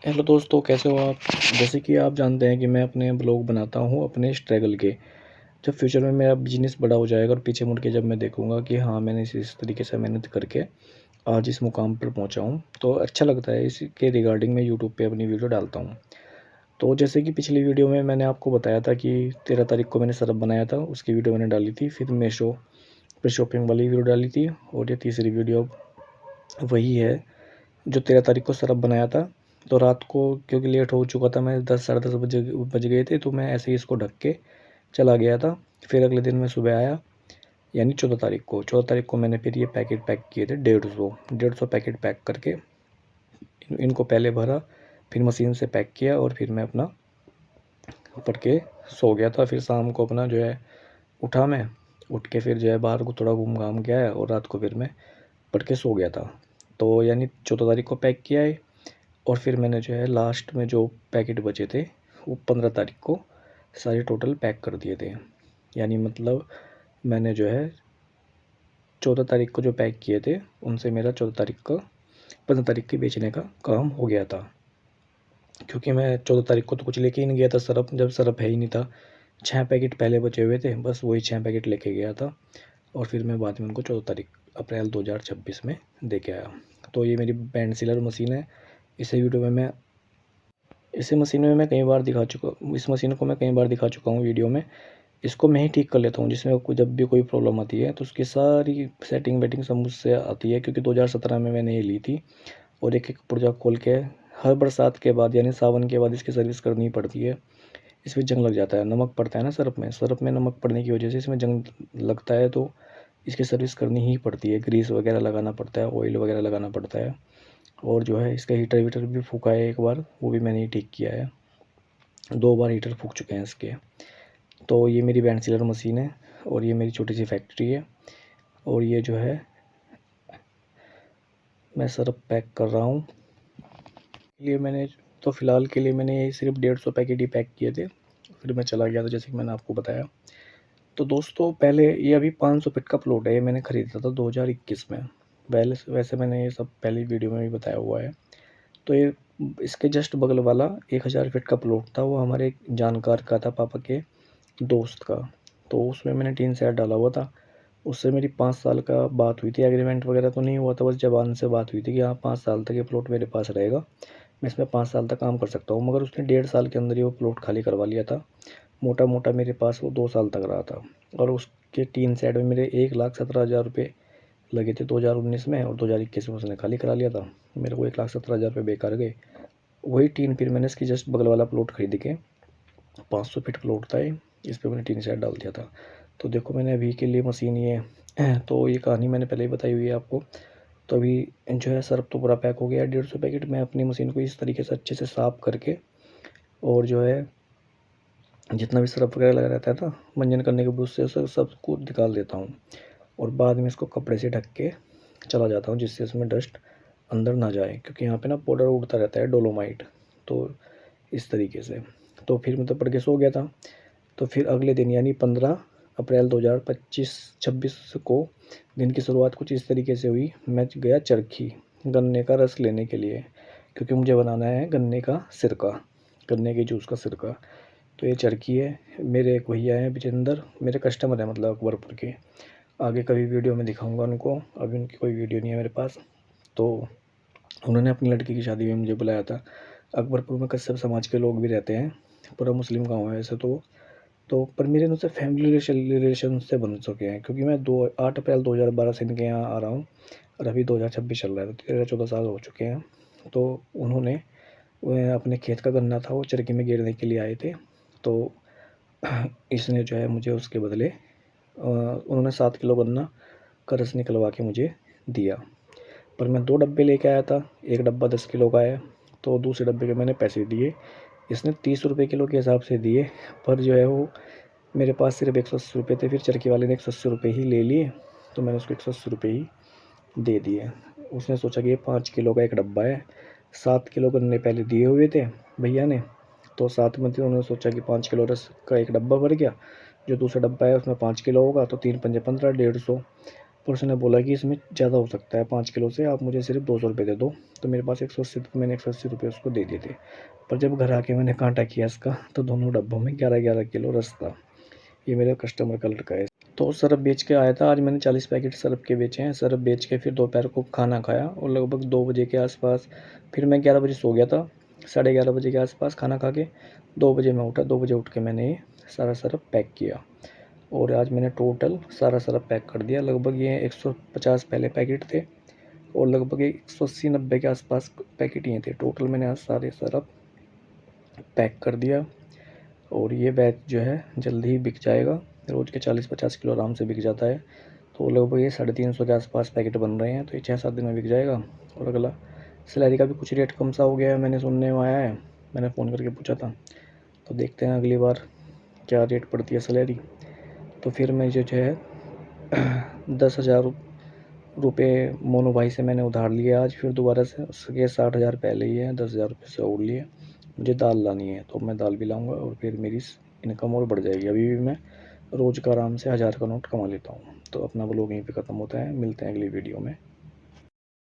Hello दोस्तों, कैसे हो आप? जैसे कि आप जानते हैं कि मैं अपने ब्लॉग बनाता हूँ अपने स्ट्रगल के। जब फ्यूचर में मेरा बिजनेस बड़ा हो जाएगा और पीछे मुड़ के जब मैं देखूँगा कि हाँ, मैंने इस तरीके से मेहनत करके आज इस मुकाम पर पहुँचा हूँ, तो अच्छा लगता है। इसके रिगार्डिंग मैं यूट्यूब पे अपनी वीडियो डालता हूँ। तो जैसे कि पिछली वीडियो में मैंने आपको बताया था कि 13 तारीख को मैंने सरप बनाया था, उसकी वीडियो मैंने डाली थी। फिर मीशो पे शॉपिंग वाली वीडियो डाली थी और ये तीसरी वीडियो वही है जो 13 तारीख को सरप बनाया था। तो रात को क्योंकि लेट हो चुका था, मैं 10 साढ़े 10 बज गए थे, तो मैं ऐसे ही इसको ढक के चला गया था। फिर अगले दिन मैं सुबह आया, यानी 14 तारीख को मैंने फिर ये पैकेट पैक किए थे 150 पैकेट पैक करके इनको पहले भरा, फिर मशीन से पैक किया और फिर मैं अपना पढ़ के सो गया था। फिर शाम को अपना जो है उठ के फिर जो है बाहर को थोड़ा घूम घाम के आया और रात को फिर मैं पढ़ के सो गया था। तो यानी 14 तारीख को पैक किया है और फिर मैंने जो है लास्ट में जो पैकेट बचे थे वो 15 तारीख को सारे टोटल पैक कर दिए थे। यानी मतलब मैंने जो है 14 तारीख को जो पैक किए थे उनसे मेरा 14 तारीख का 15 तारीख के बेचने का काम हो गया था। क्योंकि मैं 14 तारीख को तो कुछ लेके ही नहीं गया था सरप, जब सरप है ही नहीं था। 6 पैकेट पहले बचे हुए थे, बस वही 6 पैकेट लेके गया था और फिर मैं बाद में उनको 14 तारीख अप्रैल 2026 में दे के आया। तो ये मेरी बैंड सीलर मशीन है। इसे वीडियो में मैं इस मशीन में मैं कई बार दिखा चुका इस मशीन को मैं कई बार दिखा चुका हूँ वीडियो में। इसको मैं ही ठीक कर लेता हूँ, जिसमें जब भी कोई प्रॉब्लम आती है तो उसकी सारी सेटिंग वेटिंग सब मुझसे आती है। क्योंकि 2017 में मैंने ये ली थी और एक एक पुर्जा खोल के हर बरसात के बाद यानी सावन के बाद इसकी सर्विस करनी पड़ती है। इसमें जंग लग जाता है, नमक पड़ता है ना सरप में नमक पड़ने की वजह से इसमें जंग लगता है, तो इसकी सर्विस करनी ही पड़ती है। ग्रीस वगैरह लगाना पड़ता है, ऑयल वगैरह लगाना पड़ता है। और जो है इसका हीटर वीटर भी फूका है एक बार, वो भी मैंने ही ठीक किया है। 2 बार हीटर फूक चुके हैं इसके। तो ये मेरी बैंड सीलर मशीन है और ये मेरी छोटी सी फैक्ट्री है। और ये जो है मैं सरप पैक कर रहा हूँ। लिए मैंने तो फ़िलहाल के लिए मैंने ये सिर्फ 150 पैकेट ही पैक किए थे, फिर मैं चला गया था जैसे कि मैंने आपको बताया। तो दोस्तों पहले ये अभी 500 फीट का प्लॉट है, ये मैंने ख़रीदा था 2021 में। पहले वैसे मैंने ये सब पहली वीडियो में भी बताया हुआ है। तो ये इसके जस्ट बगल वाला 1000 फीट का प्लॉट था, वो हमारे एक जानकार का था, पापा के दोस्त का। तो उसमें मैंने टीन शेड डाला हुआ था। उससे मेरी 5 साल का बात हुई थी, एग्रीमेंट वगैरह तो नहीं हुआ था, बस ज़बान से बात हुई थी कि हाँ 5 साल तक ये प्लॉट मेरे पास रहेगा, मैं इसमें 5 साल तक काम कर सकता हूँ। मगर उसने 1.5 साल के अंदर ही वो प्लॉट खाली करवा लिया था। मोटा मोटा मेरे पास वो 2 साल तक रहा था। और उसके टीन शेड में मेरे 1,17,000 रुपये लगे थे 2019 में, और 2021 में उसने खाली करा लिया था। मेरे को 1,17,000 रुपये बेकार गए। वही टीन फिर मैंने इसकी जस्ट बगल वाला प्लॉट खरीद के, 500 फीट प्लॉट था ये, इस पे मैंने टीन शेड डाल दिया था। तो देखो मैंने अभी के लिए मशीन ये तो ये कहानी मैंने पहले ही बताई हुई है आपको। तो अभी जो है सर्फ तो पूरा पैक हो गया 150 पैकेट। मैं अपनी मशीन को इस तरीके से अच्छे से साफ़ करके और जो है जितना भी सर्फ वगैरह लगा रहता है ना मंजन करने के ब्रश से सबको निकाल देता हूँ और बाद में इसको कपड़े से ढक के चला जाता हूँ, जिससे इसमें डस्ट अंदर ना जाए। क्योंकि यहाँ पे ना पाउडर उड़ता रहता है, डोलोमाइट। तो इस तरीके से तो फिर मैं तो पढ़ के सो गया था। तो फिर अगले दिन यानी 15 अप्रैल 2025-26 को दिन की शुरुआत कुछ इस तरीके से हुई। मैं गया चरखी गन्ने का रस लेने के लिए, क्योंकि मुझे बनाना है गन्ने का सिरका, गन्ने के जूस का सिरका। तो ये चरखी है, मेरे एक भैया हैं विजेंदर, मेरे कस्टमर हैं मतलब अकबरपुर के। आगे कभी वीडियो में दिखाऊंगा उनको, अभी उनकी कोई वीडियो नहीं है मेरे पास। तो उन्होंने अपनी लड़की की शादी में मुझे बुलाया था। अकबरपुर में कश्यप समाज के लोग भी रहते हैं, पूरा मुस्लिम गाँव है वैसे तो पर मेरे उनसे फैमिली रिलेशन से बन चुके हैं। क्योंकि मैं 8 अप्रैल 2012 से इनके यहाँ आ रहा हूँ और अभी 2026 चल रहा है, तो 13-14 साल हो चुके हैं। तो उन्होंने वह अपने खेत का गन्ना था वो चरखी में गेरने के लिए आए थे। तो इसने जो है मुझे उसके बदले उन्होंने 7 किलो गन्ना का रस निकलवा के मुझे दिया। पर मैं 2 डब्बे लेके आया था, एक डब्बा 10 किलो का है, तो दूसरे डब्बे के मैंने पैसे दिए। इसने 30 रुपये किलो के हिसाब से दिए, पर जो है वो मेरे पास सिर्फ 180 रुपये थे। फिर चरखी वाले ने 180 रुपये ही ले लिए, तो मैंने उसको 180 रुपये ही दे दिए। उसने सोचा कि ये 5 किलो का एक डब्बा है, 7 किलो गन्ने पहले दिए हुए थे भैया ने, तो साथ में थे, उन्होंने सोचा कि 5 किलो रस का एक डब्बा भर गया, जो दूसरा डब्बा है उसमें 5 किलो होगा, तो 3 पंजे 15, 150। पर उसने बोला कि इसमें ज़्यादा हो सकता है 5 किलो से, आप मुझे सिर्फ 200 रुपये दे दो। तो मेरे पास 180, तो मैंने 180 रुपये उसको दे दिए थे। पर जब घर आके मैंने कांटा किया इसका, तो दोनों डब्बों में 11-11 किलो रस था। ये मेरे कस्टमर का लड़का है। तो सरफ बेच के आया था, आज मैंने 40 पैकेट सरफ के बेचे हैं। सरफ बेच के फिर दोपहर को खाना खाया और लगभग 2 बजे के आसपास फिर मैं 11 बजे सो गया था। 11:30 बजे के आसपास खाना खा के 2 बजे मैं उठा। 2 बजे उठ के मैंने ये सारा सरफ पैक किया और आज मैंने टोटल सारा सरफ पैक कर दिया। लगभग ये 150 पहले पैकेट थे और लगभग 180-90 के आसपास पैकेट ये थे। टोटल मैंने आज सारे सरफ पैक कर दिया और ये बैच जो है जल्दी ही बिक जाएगा। रोज़ के 40-50 किलो आराम से बिक जाता है। तो लगभग ये 350 के आसपास पैकेट बन रहे हैं, तो ये 6-7 दिन में बिक जाएगा। और अगला सैलरी का भी कुछ रेट कम सा हो गया है, मैंने सुनने में आया है। मैंने फ़ोन करके पूछा था, तो देखते हैं अगली बार क्या रेट पड़ती है सैलरी। तो फिर मैं जो है 10,000 रुपये मोनू भाई से मैंने उधार लिया आज, फिर दोबारा से उसके 60,000 पहले ही है, 10,000 रुपये से और लिए। मुझे दाल लानी है, तो मैं दाल भी लाऊंगा और फिर मेरी इनकम और बढ़ जाएगी। अभी भी मैं रोज़ का आराम से 1000 का नोट कमा लेता हूँ। तो अपना व्लॉग यहीं पे ख़त्म होता है, मिलते हैं अगली वीडियो में।